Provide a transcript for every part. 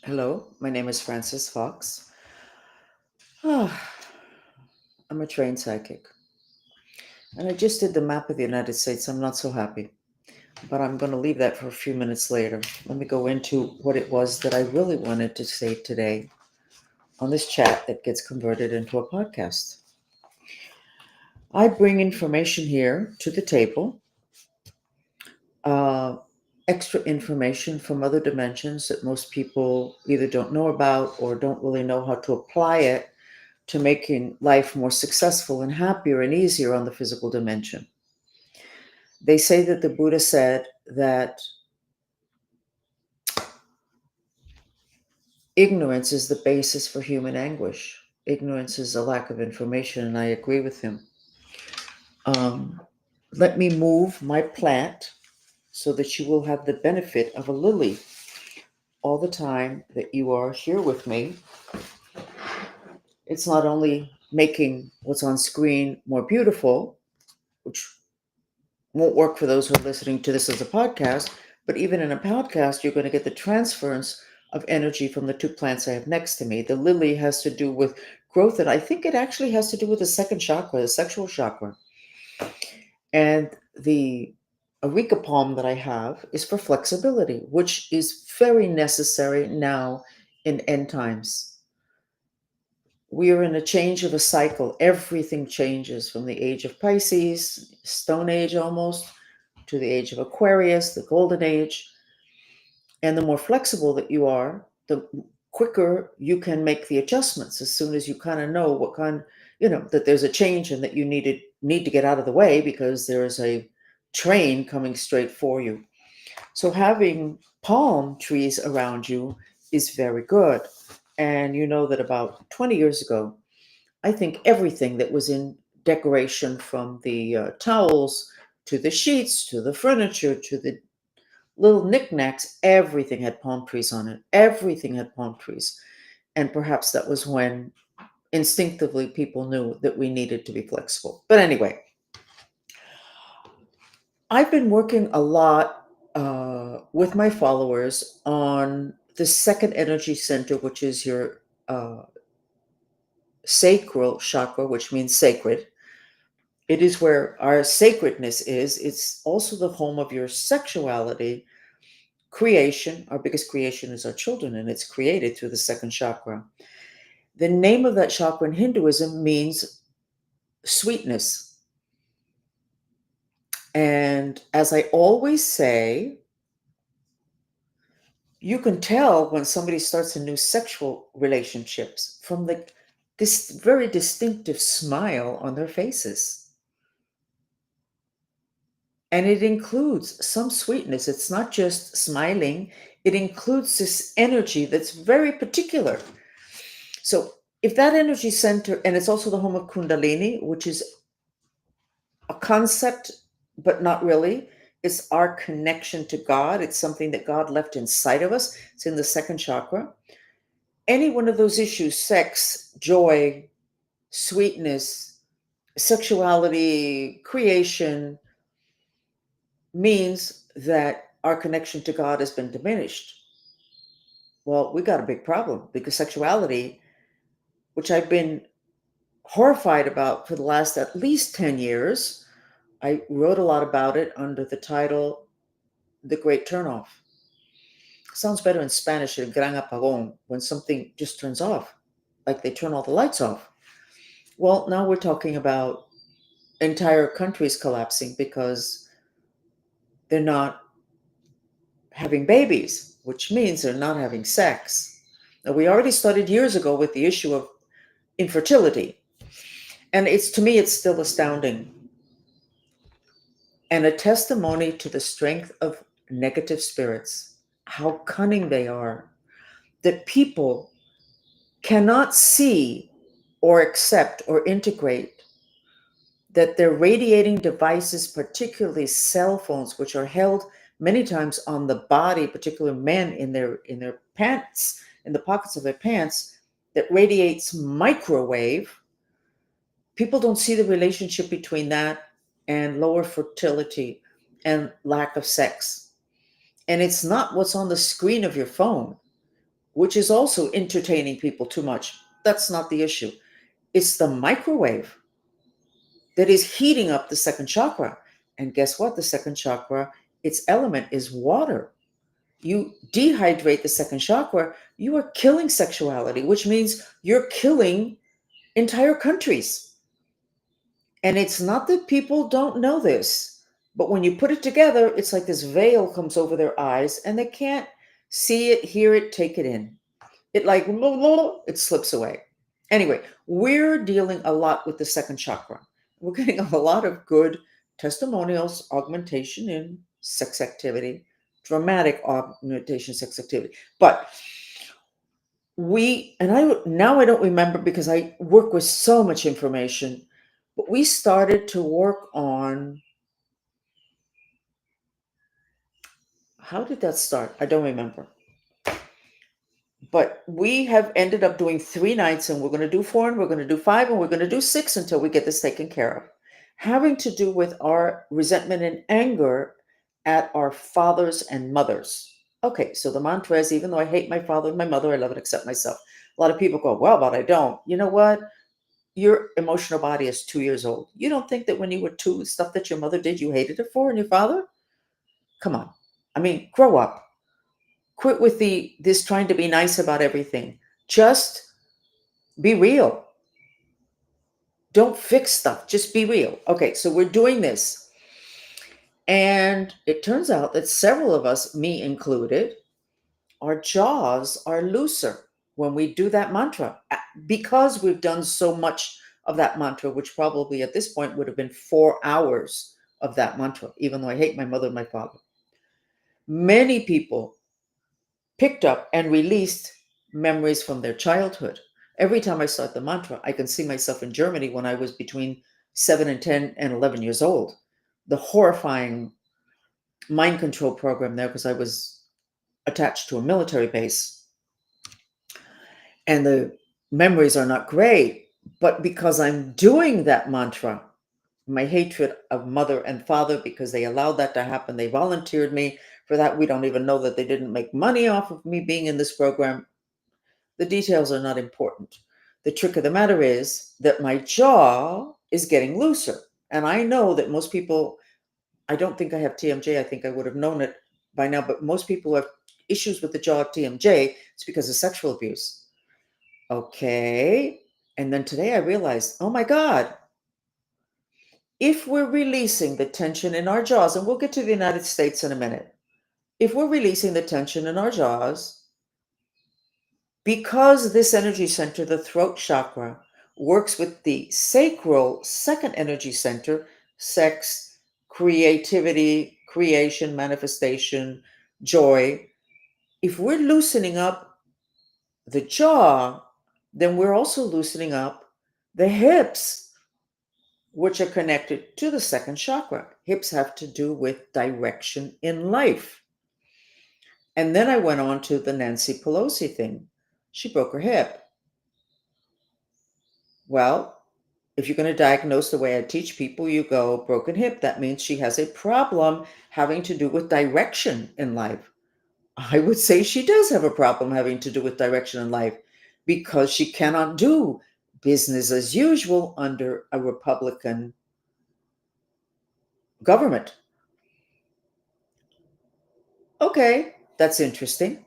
Hello, my name is Francis Fox. Ah, I'm a trained psychic. And I just did the map of the United States. I'm not so happy. But I'm going to leave that for a few minutes later. Let me go into what it was that I really wanted to say today on this chat that gets converted into a podcast. I bring information here to the table, uh, extra information from other dimensions that most people either don't know about or don't really know how to apply it to making life more successful and happier and easier on the physical dimension. They say that the Buddha said that ignorance is the basis for human anguish. Ignorance is a lack of information, and I agree with him. Um, Let me move my plant so that you will have the benefit of a lily all the time that you are here with me. It's not only making what's on screen more beautiful, which won't work for those who are listening to this as a podcast, but even in a podcast, you're going to get the transference of energy from the two plants I have next to me. The lily has to do with growth, and I think it actually has to do with the second chakra, the sexual chakra. And the areca palm that I have is for flexibility, which is very necessary now in end times. We are in a change of a cycle. Everything changes from the age of Pisces, Stone Age almost, to the age of Aquarius, the Golden Age. And the more flexible that you are, the quicker you can make the adjustments as soon as you kind of know what kind, that there's a change and that you need to get out of the way because there is a train coming straight for you. So having palm trees around you is very good. And you know that about 20 years ago, I think everything that was in decoration, from the towels to the sheets to the furniture to the little knickknacks, everything had palm trees on it. Everything had palm trees. And perhaps that was when instinctively people knew that we needed to be flexible. But anyway, I've been working a lot with my followers on the second energy center, which is your sacral chakra, which means sacred. It is where our sacredness is. It's also the home of your sexuality, creation. Our biggest creation is our children, and it's created through the second chakra. The name of that chakra in Hinduism means sweetness. And as I always say, you can tell when somebody starts a new sexual relationships from this very distinctive smile on their faces. And it includes some sweetness. It's not just smiling, it includes this energy that's very particular. So if that energy center, and it's also the home of Kundalini, which is a concept, but not really. It's our connection to God. It's something that God left inside of us. It's in the second chakra. Any one of those issues, sex, joy, sweetness, sexuality, creation, means that our connection to God has been diminished. Well, we got a big problem because sexuality, which I've been horrified about for the last at least 10 years, I wrote a lot about it under the title The Great Turnoff. Sounds better in Spanish, el gran apagón, when something just turns off, like they turn all the lights off. Well, now we're talking about entire countries collapsing because they're not having babies, which means they're not having sex. Now, we already started years ago with the issue of infertility. And to me, it's still astounding and a testimony to the strength of negative spirits, how cunning they are, that people cannot see or accept or integrate that their radiating devices, particularly cell phones, which are held many times on the body, particularly men in their pants, in the pockets of their pants, that radiates microwave. People don't see the relationship between that and lower fertility and lack of sex. And it's not what's on the screen of your phone. which is also entertaining people too much. That's not the issue. It's the microwave that is heating up the second chakra. And guess what? The second chakra, its element is water. You dehydrate the second chakra, you are killing sexuality, which means you're killing entire countries. And it's not that people don't know this, but when you put it together, it's like this veil comes over their eyes and they can't see it, hear it, take it in. It like, it slips away. Anyway, we're dealing a lot with the second chakra. We're getting a lot of good testimonials, augmentation in sex activity, dramatic augmentation sex activity. But I don't remember because I work with so much information, but we started to work on, how did that start? I don't remember. But we have ended up doing 3 nights, and we're going to do 4, and we're going to do 5, and we're going to do 6 until we get this taken care of. Having to do with our resentment and anger at our fathers and mothers. Okay, so the mantra is, even though I hate my father and my mother, I love and accept myself. A lot of people go, well, but I don't. You know what? Your emotional body is 2 years old. You don't think that when you were 2, stuff that your mother did, you hated her for, and your father? Come on. I mean, grow up. Quit with this trying to be nice about everything. Just be real. Don't fix stuff. Just be real. Okay, so we're doing this. And it turns out that several of us, me included, our jaws are looser when we do that mantra because we've done so much of that mantra, which probably at this point would have been 4 hours of that mantra, even though I hate my mother and my father. Many people picked up and released memories from their childhood. Every time I start the mantra, I can see myself in Germany when I was between 7 and 10 and 11 years old. The horrifying mind control program there, because I was attached to a military base. And the memories are not great, but because I'm doing that mantra, my hatred of mother and father, because they allowed that to happen, they volunteered me for that. We don't even know that they didn't make money off of me being in this program. The details are not important. The trick of the matter is that my jaw is getting looser. And I know that most people, I don't think I have TMJ. I think I would have known it by now, but most people who have issues with the jaw of TMJ, it's because of sexual abuse. Okay. And then today I realized, oh my God, if we're releasing the tension in our jaws, and we'll get to the United States in a minute, if we're releasing the tension in our jaws, because this energy center, the throat chakra, works with the sacral second energy center, sex, creativity, creation, manifestation, joy. If we're loosening up the jaw, then we're also loosening up the hips, which are connected to the second chakra. Hips have to do with direction in life. And then I went on to the Nancy Pelosi thing. She broke her hip. Well, if you're going to diagnose the way I teach people, you go broken hip. That means she has a problem having to do with direction in life. I would say she does have a problem having to do with direction in life because she cannot do business as usual under a Republican government. Okay, that's interesting.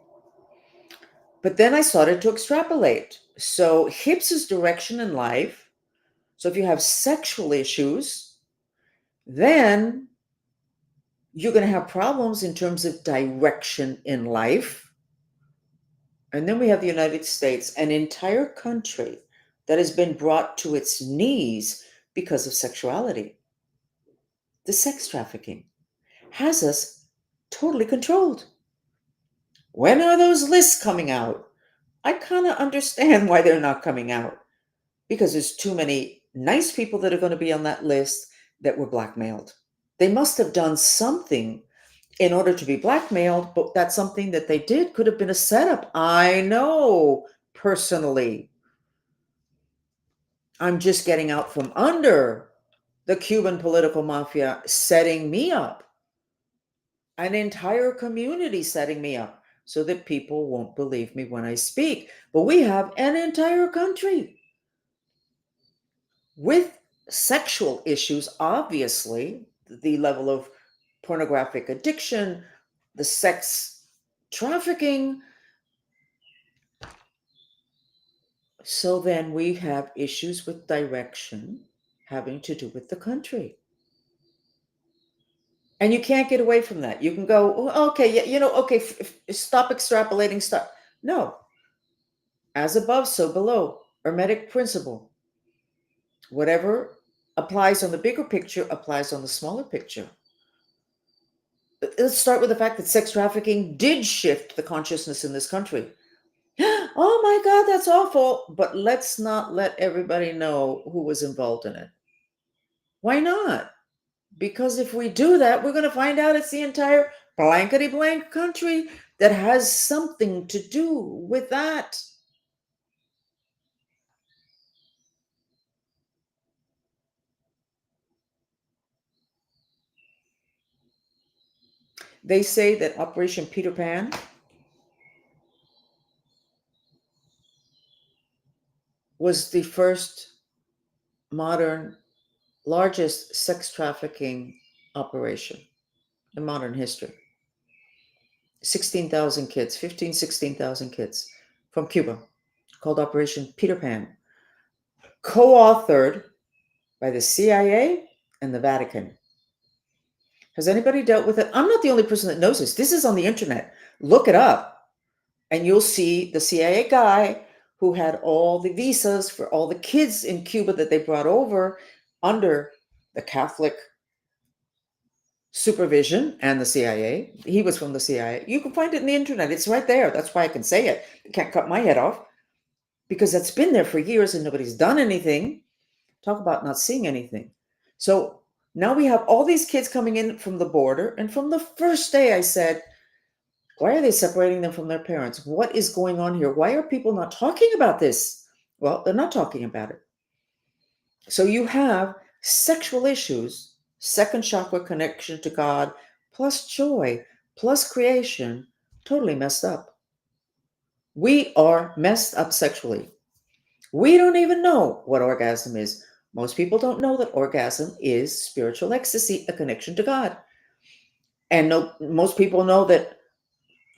But then I started to extrapolate. So hips is direction in life. So if you have sexual issues, then you're going to have problems in terms of direction in life. And then we have the United States, an entire country that has been brought to its knees because of sexuality. The sex trafficking has us totally controlled. When are those lists coming out? I kind of understand why they're not coming out, because there's too many nice people that are going to be on that list that were blackmailed. They must have done something in order to be blackmailed, but that's something that they did could have been a setup. I know personally. I'm just getting out from under the Cuban political mafia setting me up, an entire community setting me up. so that people won't believe me when I speak. But we have an entire country with sexual issues, obviously, the level of pornographic addiction, the sex trafficking. So then we have issues with direction having to do with the country. And you can't get away from that. You can go, "Oh, okay, yeah, okay, stop extrapolating stuff." No, as above, so below. Hermetic principle. Whatever applies on the bigger picture applies on the smaller picture. Let's start with the fact that sex trafficking did shift the consciousness in this country. Oh my God, that's awful. But let's not let everybody know who was involved in it. Why not? Because if we do that, we're going to find out it's the entire blankety blank country that has something to do with that. They say that Operation Peter Pan was the first modern, largest sex trafficking operation in modern history. 16,000 kids, 15, 16,000 kids from Cuba, called Operation Peter Pan, co authored by the CIA and the Vatican. Has anybody dealt with it? I'm not the only person that knows this. This is on the internet. Look it up, and you'll see the CIA guy who had all the visas for all the kids in Cuba that they brought over under the Catholic supervision and the CIA. He was from the CIA. You can find it in the internet. It's right there. That's why I can say it. You can't cut my head off because that's been there for years and nobody's done anything. Talk about not seeing anything. So now we have all these kids coming in from the border. And from the first day, I said, why are they separating them from their parents? What is going on here? Why are people not talking about this? Well, they're not talking about it. So you have sexual issues, second chakra connection to God, plus joy, plus creation, totally messed up. We are messed up sexually. We don't even know what orgasm is. Most people don't know that orgasm is spiritual ecstasy, a connection to God. And no, most people know that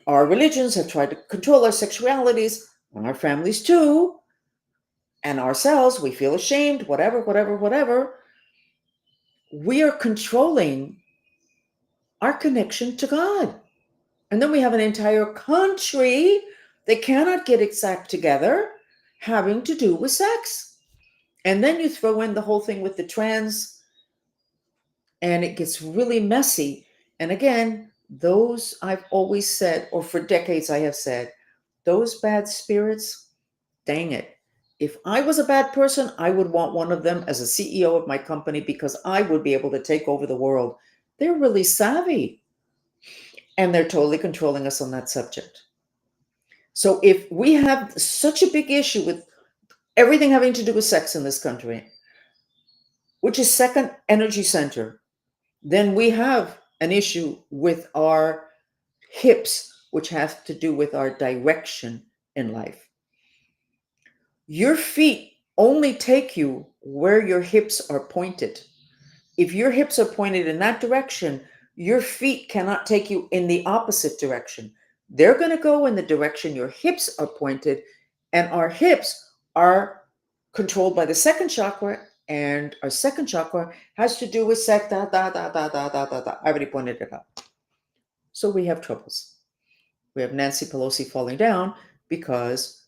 our religions have tried to control our sexualities and our families too, and ourselves. We feel ashamed, whatever, whatever, whatever. We are controlling our connection to God. And then we have an entire country that cannot get its act together having to do with sex. And then you throw in the whole thing with the trans, and it gets really messy. And again, those I've always said, or for decades I have said, those bad spirits, dang it. If I was a bad person, I would want one of them as a CEO of my company because I would be able to take over the world. They're really savvy and they're totally controlling us on that subject. So if we have such a big issue with everything having to do with sex in this country, which is second energy center, then we have an issue with our hips, which have to do with our direction in life. Your feet only take you where your hips are pointed. If your hips are pointed in that direction, your feet cannot take you in the opposite direction. They're going to go in the direction your hips are pointed, and our hips are controlled by the second chakra, and our second chakra has to do with sex. Da, da, da, da, da, da, da, da. I already pointed it out. So we have troubles. We have Nancy Pelosi falling down because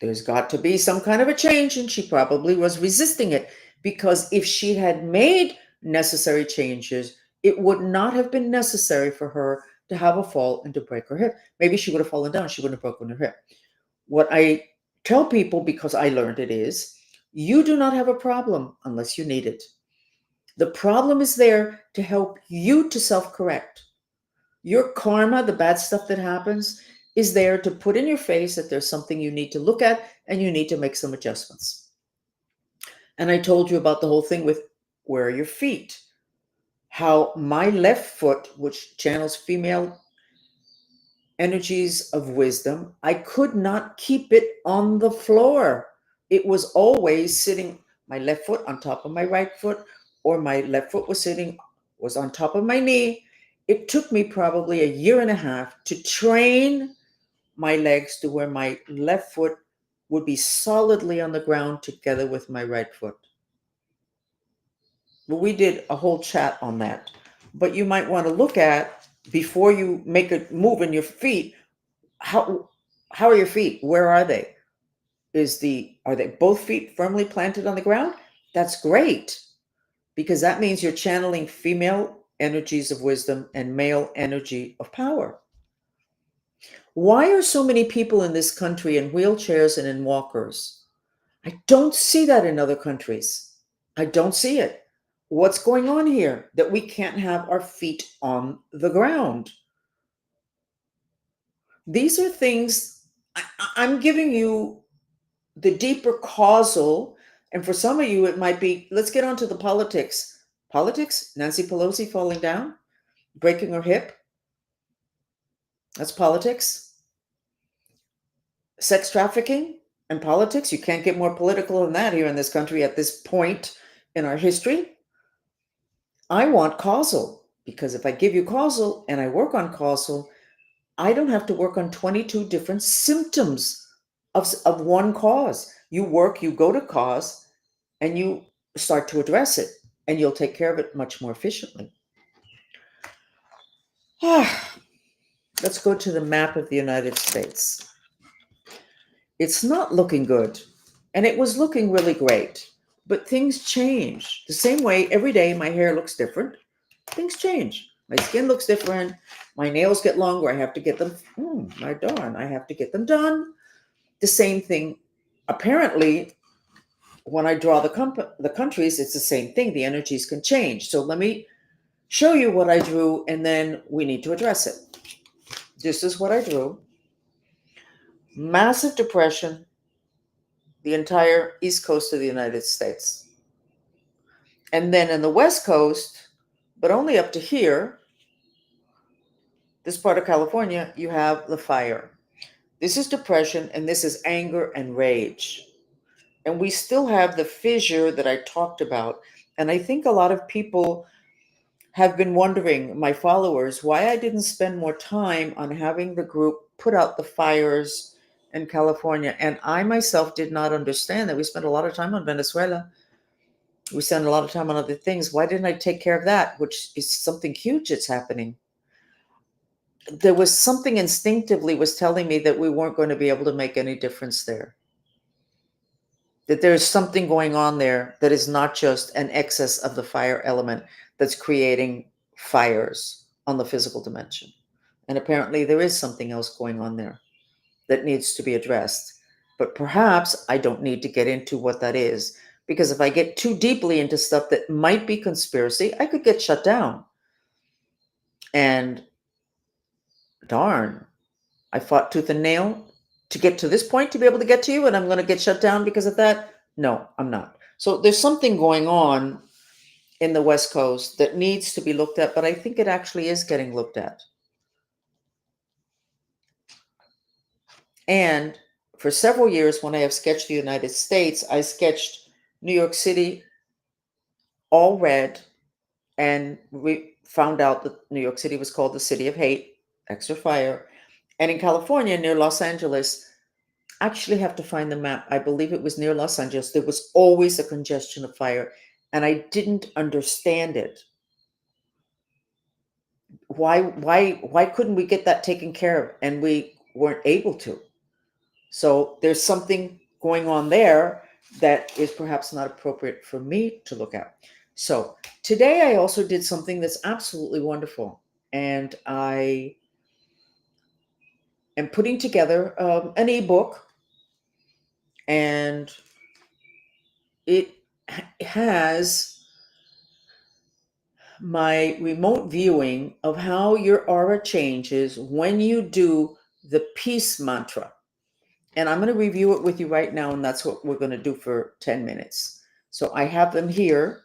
there's got to be some kind of a change, and she probably was resisting it because if she had made necessary changes, it would not have been necessary for her to have a fall and to break her hip. Maybe she would have fallen down, she wouldn't have broken her hip. What I tell people, because I learned it, is you do not have a problem unless you need it. The problem is there to help you to self correct. Your karma, the bad stuff that happens, is there to put in your face that there's something you need to look at and you need to make some adjustments. And I told you about the whole thing with where are your feet? How my left foot, which channels female energies of wisdom, I could not keep it on the floor. It was always sitting, my left foot on top of my right foot, or my left foot was on top of my knee. It took me probably a year and a half to train my legs to where my left foot would be solidly on the ground together with my right foot. Well, we did a whole chat on that. But you might want to look at, before you make a move in your feet, how are your feet? Where are they? Are they both feet firmly planted on the ground? That's great, because that means you're channeling female energies of wisdom and male energy of power. Why are so many people in this country in wheelchairs and in walkers? I don't see that in other countries. I don't see it. What's going on here that we can't have our feet on the ground? These are things I'm giving you the deeper causal, and for some of you, it might be, let's get on to the politics. Politics, Nancy Pelosi falling down, breaking her hip. That's politics. Sex trafficking and politics. You can't get more political than that here in this country at this point in our history. I want causal, because if I give you causal and I work on causal, I don't have to work on 22 different symptoms of one cause. You go to cause, and you start to address it, and you'll take care of it much more efficiently. Let's go to the map of the United States. It's not looking good, and it was looking really great, but things change. The same way every day my hair looks different, things change. My skin looks different. My nails get longer. I have to get them. My darn, I have to get them done. The same thing. Apparently, when I draw the countries, it's the same thing. The energies can change. So let me show you what I drew, and then we need to address it. This is what I drew. Massive depression, the entire east coast of the United States. And then in the west coast, but only up to here, this part of California, you have the fire. This is depression, and this is anger and rage. And we still have the fissure that I talked about. And I think a lot of people have been wondering, my followers, why I didn't spend more time on having the group put out the fires in California. And I myself did not understand that. We spent a lot of time on Venezuela. We spent a lot of time on other things. Why didn't I take care of that, which is something huge that's happening? There was something instinctively was telling me that we weren't going to be able to make any difference there. That there's something going on there that is not just an excess of the fire element that's creating fires on the physical dimension. And apparently there is something else going on there that needs to be addressed. But perhaps I don't need to get into what that is, because if I get too deeply into stuff that might be conspiracy, I could get shut down. And darn, I fought tooth and nail to get to this point to be able to get to you, and I'm going to get shut down because of that? No, I'm not. So there's something going on in the West Coast that needs to be looked at, but I think it actually is getting looked at. And for several years, when I have sketched the United States, I sketched New York City all red, and we found out that New York City was called the City of Hate, extra fire. And in California, near Los Angeles, I actually have to find the map. I believe it was near Los Angeles. There was always a congestion of fire, and I didn't understand it. Why couldn't we get that taken care of? And we weren't able to. So there's something going on there that is perhaps not appropriate for me to look at. So today I also did something that's absolutely wonderful, and I am putting together an ebook, and it has my remote viewing of how your aura changes when you do the peace mantra. And I'm going to review it with you right now, and that's what we're going to do for 10 minutes. So I have them here.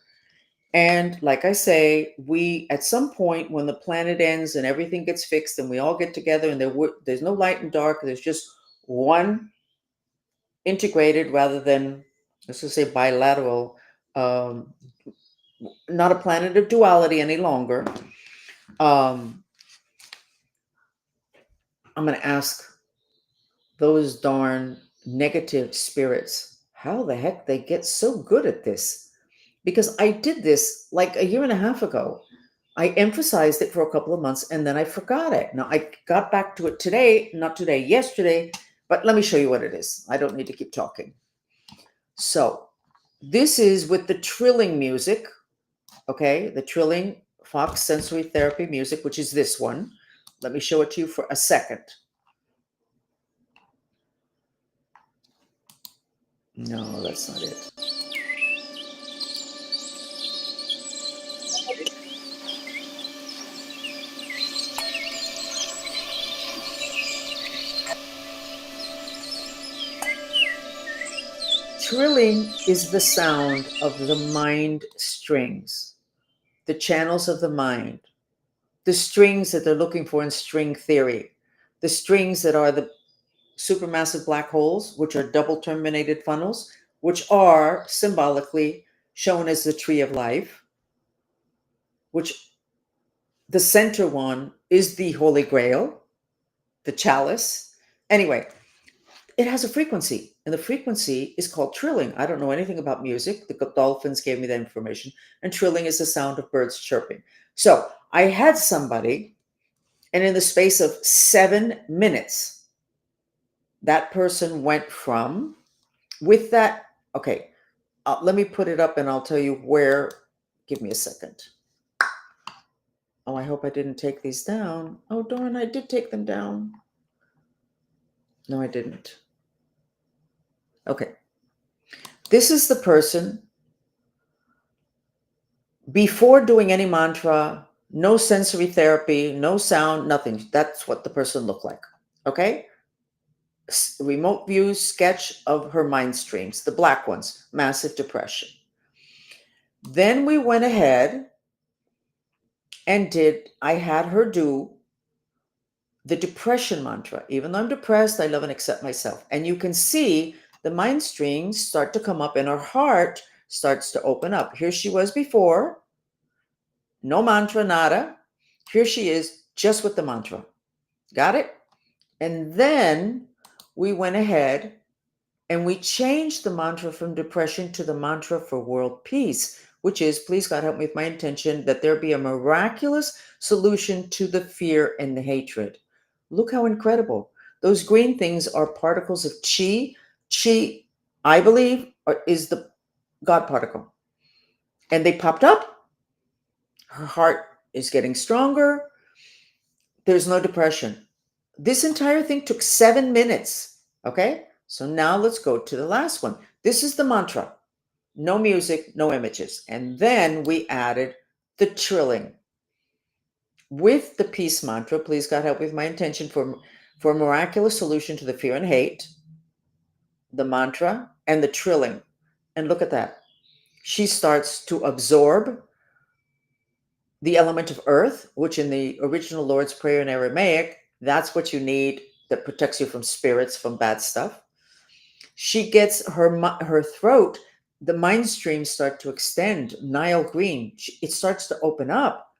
And like I say, we at some point when the planet ends and everything gets fixed and we all get together and there's no light and dark, there's just one integrated rather than, let's just say, bilateral, um, not a planet of duality any longer. um, I'm going to ask those darn negative spirits how the heck they get so good at this, because I did this like a year and a half ago. I emphasized it for a couple of months and then I forgot it. Now I got back to it today, not today, yesterday, but let me show you what it is. I don't need to keep talking. So this is with the trilling music, okay? The trilling Fox sensory therapy music, which is this one. Let me show it to you for a second. No, that's not it. Trilling is the sound of the mind strings, the channels of the mind, the strings that they're looking for in string theory, the strings that are the supermassive black holes, which are double terminated funnels, which are symbolically shown as the tree of life, which the center one is the Holy Grail, the chalice. Anyway, it has a frequency, and the frequency is called trilling. I don't know anything about music. The dolphins gave me that information, and trilling is the sound of birds chirping. So I had somebody, and in the space of 7 minutes, that person went from, with that, okay, let me put it up and I'll tell you where. Give me a second. Oh, I hope I didn't take these down. Oh, darn, I did take them down. No, I didn't. Okay. This is the person before doing any mantra, no sensory therapy, no sound, nothing. That's what the person looked like. Okay. Remote view sketch of her mind streams, the black ones, massive depression. Then we went ahead and I had her do the depression mantra. Even though I'm depressed, I love and accept myself. And you can see the mind streams start to come up and her heart starts to open up. Here she was before, no mantra, nada. Here she is just with the mantra. Got it? And then we went ahead and we changed the mantra from depression to the mantra for world peace, which is, please God help me with my intention that there be a miraculous solution to the fear and the hatred. Look how incredible. Those green things are particles of chi. Chi, I believe, is the God particle. And they popped up. Her heart is getting stronger. There's no depression. This entire thing took 7 minutes. Okay? So now let's go to the last one. This is the mantra. No music, no images. And then we added the trilling. With the peace mantra, please God help with my intention for a miraculous solution to the fear and hate, the mantra, and the trilling. And look at that. She starts to absorb the element of earth, which in the original Lord's Prayer in Aramaic, that's what you need that protects you from spirits, from bad stuff. She gets her throat, the mind streams start to extend, Nile green. It starts to open up.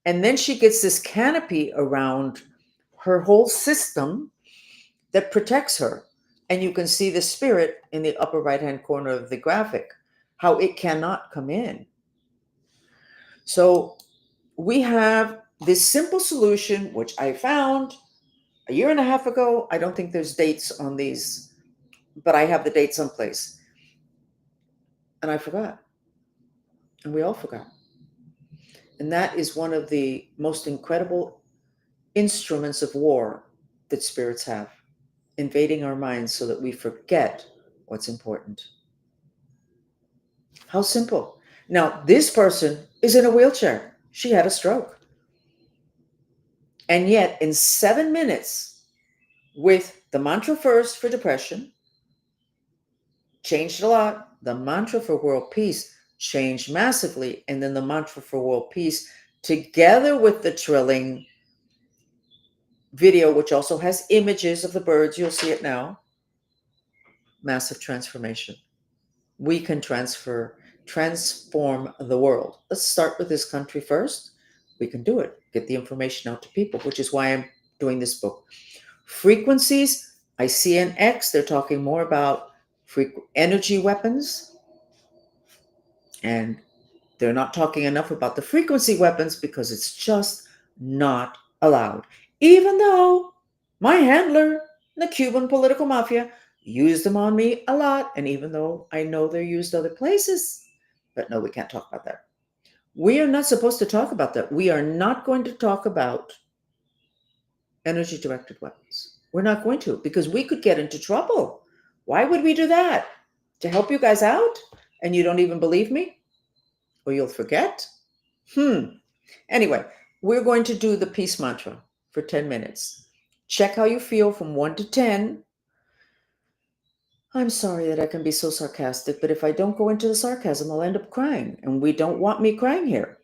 And then she gets this canopy around her whole system that protects her. And you can see the spirit in the upper right-hand corner of the graphic, how it cannot come in. So we have this simple solution, which I found a year and a half ago. I don't think there's dates on these, but I have the date someplace. And I forgot. And we all forgot. And that is one of the most incredible instruments of war that spirits have, invading our minds so that we forget what's important. How simple. Now, this person is in a wheelchair. She had a stroke. And yet, in 7 minutes, with the mantra first for depression, changed a lot. The mantra for world peace, change massively. And then the mantra for world peace, together with the trilling video, which also has images of the birds, you'll see it now, massive transformation. We can transform the world. Let's start with this country first. We can do it. Get the information out to people, which is why I'm doing this book. Frequencies, I see in X, they're talking more about energy weapons, and they're not talking enough about the frequency weapons because it's just not allowed. Even though my handler, the Cuban political mafia, used them on me a lot, and even though I know they're used other places, but no, we can't talk about that. We are not supposed to talk about that. We are not going to talk about energy directed weapons. We're not going to, because we could get into trouble. Why would we do that? To help you guys out? And you don't even believe me? Or you'll forget? Anyway, we're going to do the peace mantra for 10 minutes. Check how you feel from 1 to 10. I'm sorry that I can be so sarcastic, but if I don't go into the sarcasm, I'll end up crying. And we don't want me crying here.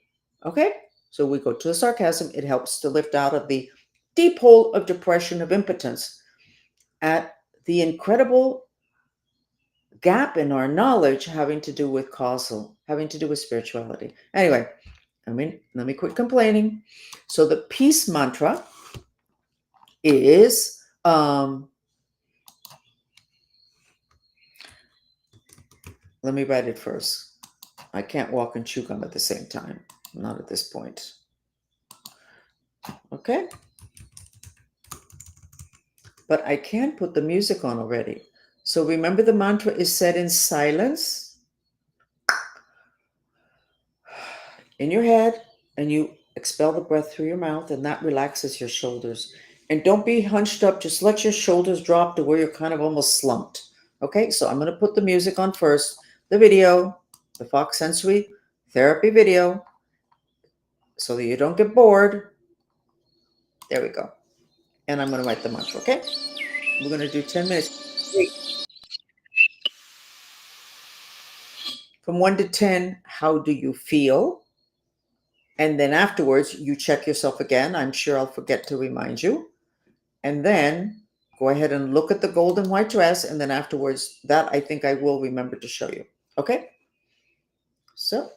Okay? So we go to the sarcasm. It helps to lift out of the deep hole of depression, of impotence, at the incredible gap in our knowledge having to do with causal, having to do with spirituality. Anyway, let me quit complaining. So the peace mantra is let me write it first. I can't walk and chew gum at the same time. Not at this point. Okay? But I can put the music on already. So remember, the mantra is said in silence in your head, and you expel the breath through your mouth, and that relaxes your shoulders. And don't be hunched up. Just let your shoulders drop to where you're kind of almost slumped. Okay? So I'm going to put the music on first. The video, the Fox Sensory Therapy video, so that you don't get bored. There we go. And I'm going to write the mantra, okay? We're going to do 10 minutes. From 1 to 10, how do you feel? And then afterwards, you check yourself again. I'm sure I'll forget to remind you. And then go ahead and look at the golden white dress. And then afterwards, that I think I will remember to show you. Okay? So.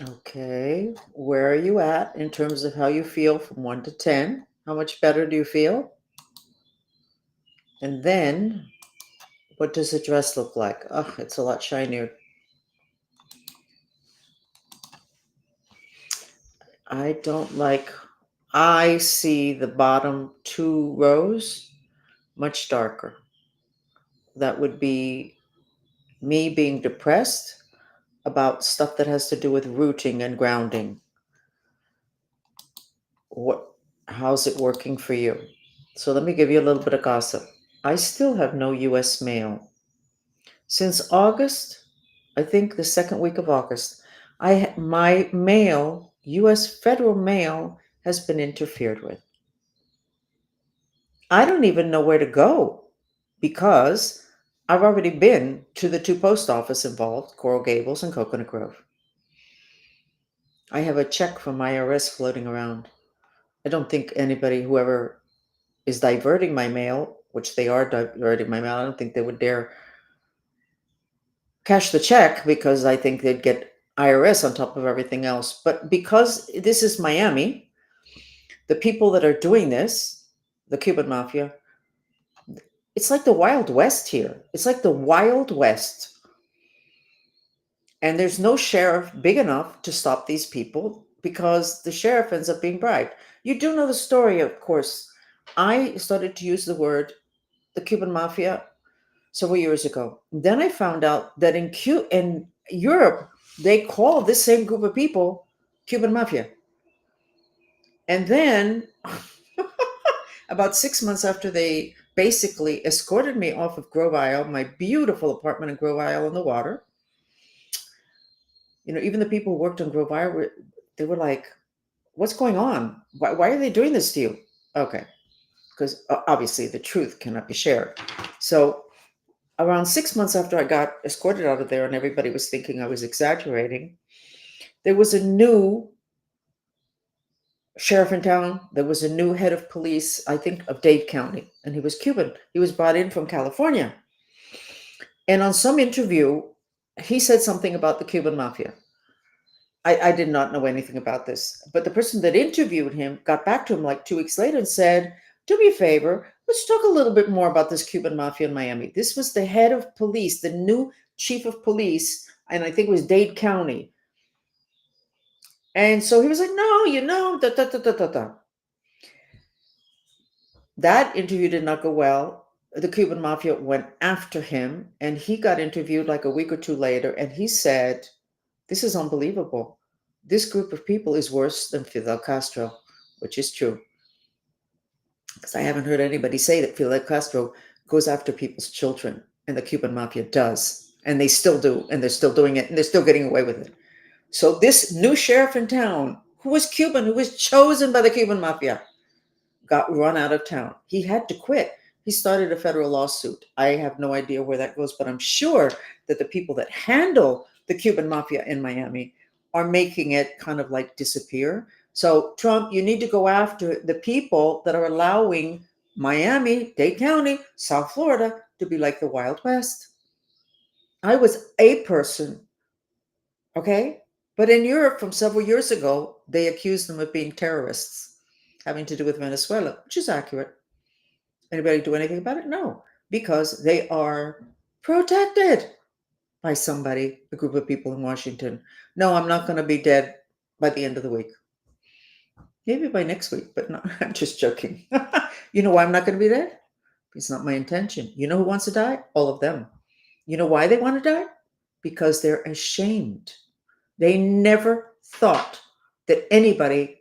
Okay. Where are you at in terms of how you feel from 1 to 10? How much better do you feel? And then, what does the dress look like? Oh, it's a lot shinier. I don't like, I see the bottom two rows much darker. That would be me being depressed about stuff that has to do with rooting and grounding. What, how's it working for you? So let me give you a little bit of gossip. I still have no US mail. Since August, I think the second week of August, my mail, US federal mail, has been interfered with. I don't even know where to go because I've already been to the two post office involved, Coral Gables and Coconut Grove. I have a check from IRS floating around. I don't think anybody, whoever is diverting my mail, which they are diverting my mail, I don't think they would dare cash the check because I think they'd get IRS on top of everything else. But because this is Miami, the people that are doing this, the Cuban mafia, it's like the Wild West here. It's like the Wild West. And there's no sheriff big enough to stop these people because the sheriff ends up being bribed. You do know the story, of course. I started to use the word the Cuban mafia several years ago. Then I found out that in Europe, they call this same group of people Cuban mafia. And then about 6 months after they basically escorted me off of Grove Isle, my beautiful apartment in Grove Isle on the water, even the people who worked on Grove Isle, they were like, what's going on? Why are they doing this to you? Okay, because obviously the truth cannot be shared. So around 6 months after I got escorted out of there and everybody was thinking I was exaggerating, there was a new sheriff in town. There was a new head of police, I think of Dade County, and he was Cuban. He was brought in from California. And on some interview, he said something about the Cuban mafia. I did not know anything about this, but the person that interviewed him got back to him like 2 weeks later and said, do me a favor, let's talk a little bit more about this Cuban mafia in Miami. This was the head of police, the new chief of police, and I think it was Dade County. And so he was like, no, da, da, da, da, da, da. That interview did not go well. The Cuban mafia went after him, and he got interviewed like a week or two later, and he said, this is unbelievable. This group of people is worse than Fidel Castro, which is true. Because I haven't heard anybody say that Fidel Castro goes after people's children, and the Cuban mafia does. And they still do, and they're still doing it, and they're still getting away with it. So this new sheriff in town, who was Cuban, who was chosen by the Cuban mafia, got run out of town. He had to quit. He started a federal lawsuit. I have no idea where that goes, but I'm sure that the people that handle the Cuban mafia in Miami are making it kind of like disappear. So, Trump, you need to go after the people that are allowing Miami, Dade County, South Florida to be like the Wild West. I was a person, okay? But in Europe from several years ago, they accused them of being terrorists having to do with Venezuela, which is accurate. Anybody do anything about it? No, because they are protected by somebody, a group of people in Washington. No, I'm not going to be dead by the end of the week. Maybe by next week, but no, I'm just joking. You know why I'm not going to be dead? It's not my intention. You know who wants to die? All of them. You know why they want to die? Because they're ashamed. They never thought that anybody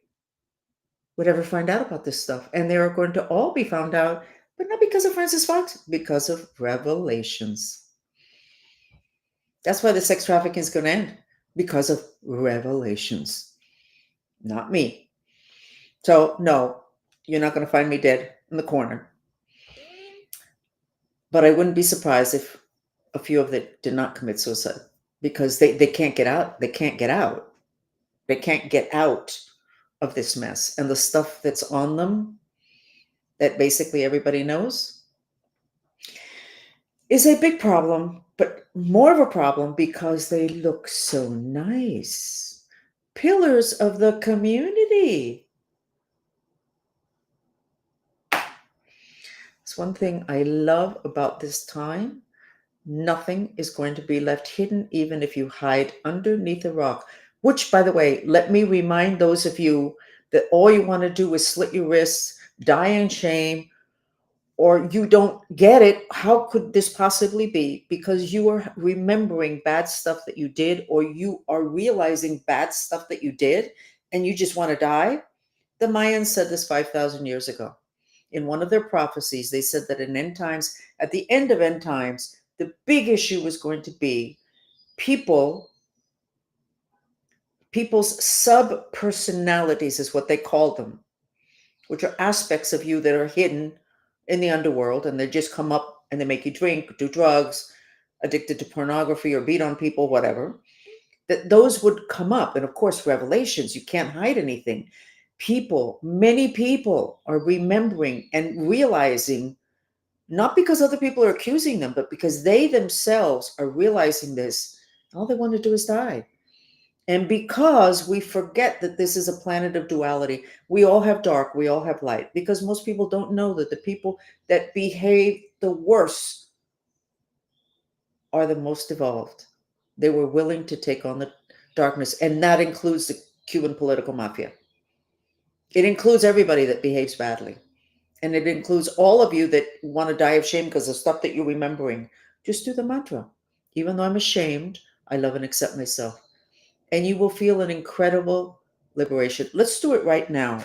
would ever find out about this stuff. And they are going to all be found out, but not because of Francis Fox, because of revelations. That's why the sex trafficking is going to end, because of revelations. Not me. So, no, you're not going to find me dead in the corner. But I wouldn't be surprised if a few of them did not commit suicide because they can't get out. They can't get out. They can't get out of this mess. And the stuff that's on them that basically everybody knows is a big problem, but more of a problem because they look so nice. pillars of the community. It's one thing I love about this time. Nothing is going to be left hidden, even if you hide underneath a rock. Which, by the way, let me remind those of you that all you want to do is slit your wrists, die in shame, or you don't get it. How could this possibly be? Because you are remembering bad stuff that you did, or you are realizing bad stuff that you did, and you just want to die. The Mayans said this 5,000 years ago. In one of their prophecies, they said that in end times, at the end of end times, the big issue was going to be people's sub personalities, is what they called them, which are aspects of you that are hidden in the underworld, and they just come up and they make you drink, do drugs, addicted to pornography, or beat on people, whatever. That those would come up. And of course, revelations, you can't hide anything. Many people are remembering and realizing, not because other people are accusing them, but because they themselves are realizing this. All they want to do is die. And because we forget that this is a planet of duality, we all have dark, we all have light, because most people don't know that the people that behave the worst are the most evolved. They were willing to take on the darkness, and that includes the Cuban political mafia. It includes everybody that behaves badly. And it includes all of you that want to die of shame because of stuff that you're remembering. Just do the mantra. Even though I'm ashamed, I love and accept myself. And you will feel an incredible liberation. Let's do it right now.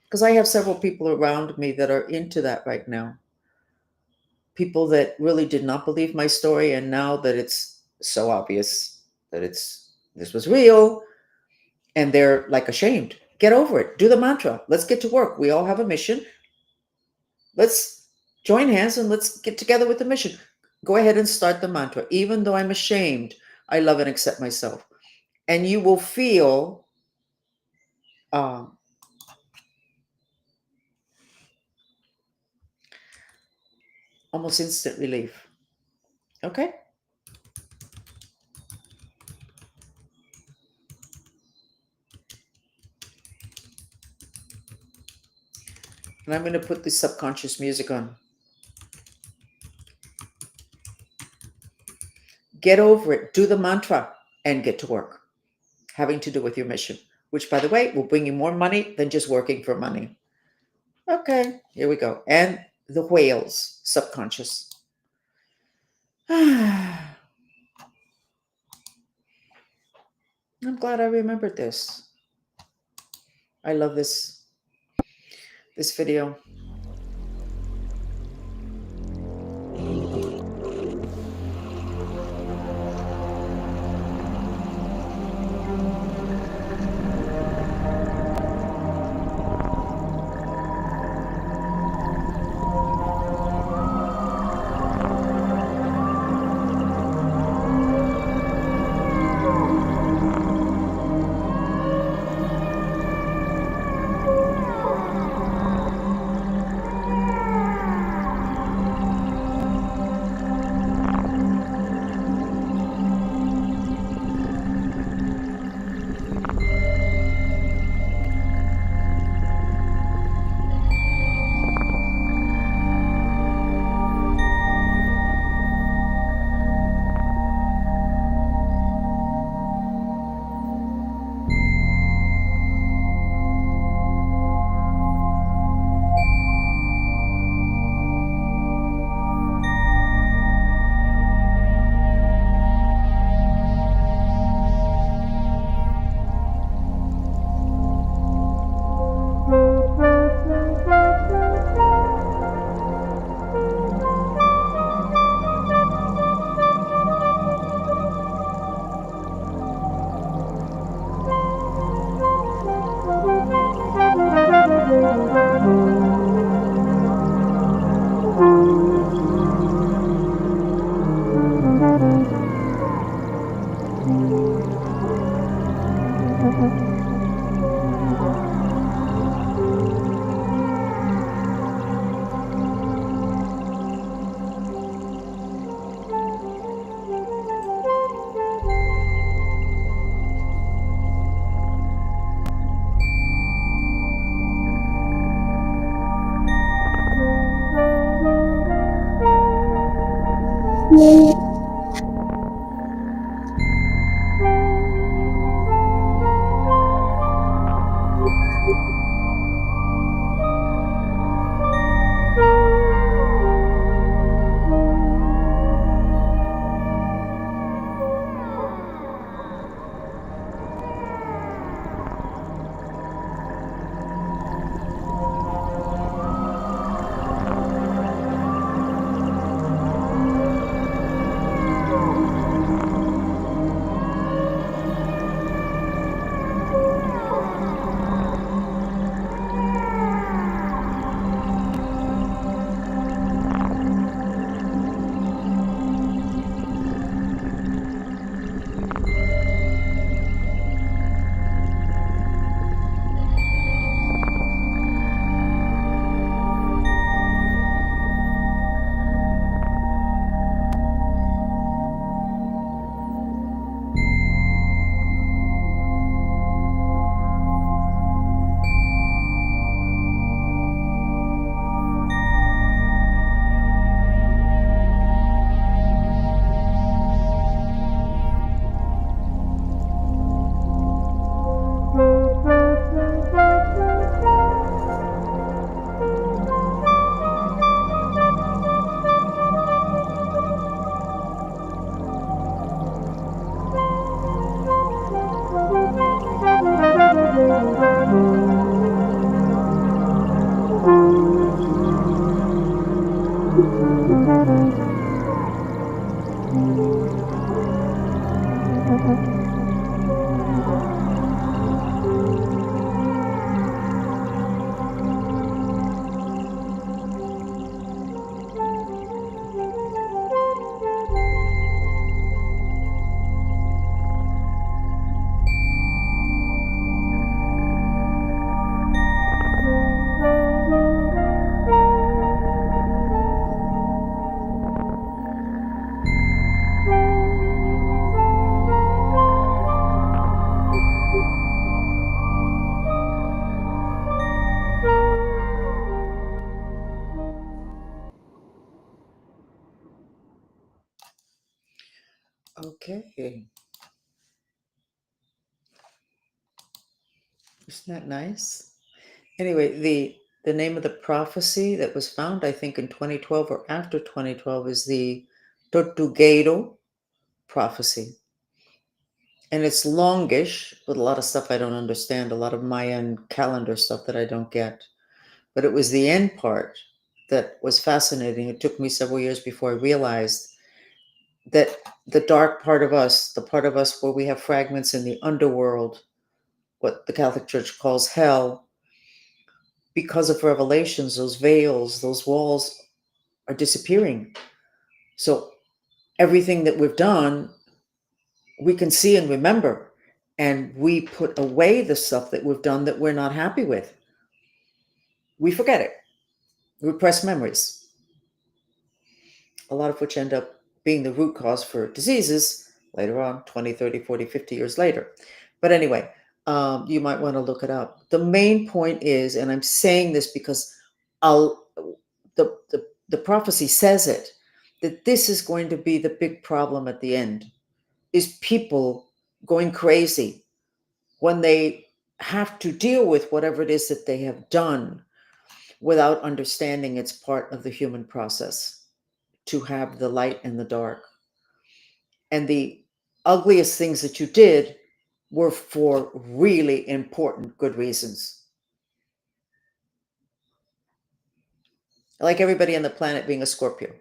Because I have several people around me that are into that right now. People that really did not believe my story, and now that it's so obvious that this was real, and they're like ashamed. Get over it. Do the mantra. Let's get to work. We all have a mission. Let's join hands and let's get together with the mission. Go ahead and start the mantra. Even though I'm ashamed, I love and accept myself. And you will feel almost instant relief. Okay? And I'm going to put this subconscious music on. Get over it. Do the mantra and get to work. Having to do with your mission, which, by the way, will bring you more money than just working for money. Okay, here we go. And the whales, subconscious. I'm glad I remembered this. I love this video. Okay. Isn't that nice? Anyway, the name of the prophecy that was found, I think, in 2012 or after 2012 is the Tortuguero prophecy. And it's longish with a lot of stuff I don't understand, a lot of Mayan calendar stuff that I don't get. But it was the end part that was fascinating. It took me several years before I realized that the dark part of us, the part of us where we have fragments in the underworld, what the Catholic Church calls hell, because of revelations, those veils, those walls are disappearing. So everything that we've done, we can see and remember. And we put away the stuff that we've done that we're not happy with. We forget it. Repressed memories, a lot of which end up being the root cause for diseases later on, 20, 30, 40, 50 years later. But anyway, you might want to look it up. The main point is, and I'm saying this because I'll, the prophecy says it, that this is going to be the big problem at the end, is people going crazy when they have to deal with whatever it is that they have done without understanding it's part of the human process to have the light and the dark. And the ugliest things that you did were for really important, good reasons. Like everybody on the planet being a Scorpio.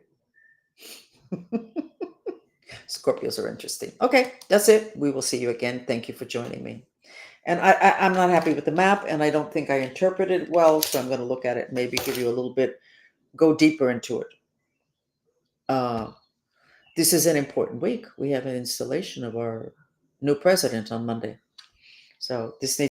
Scorpios are interesting. Okay, that's it. We will see you again. Thank you for joining me. And I'm not happy with the map, and I don't think I interpreted it well, so I'm going to look at it and maybe give you a little bit, go deeper into it. This is an important week. We have an installation of our new president on Monday. So this needs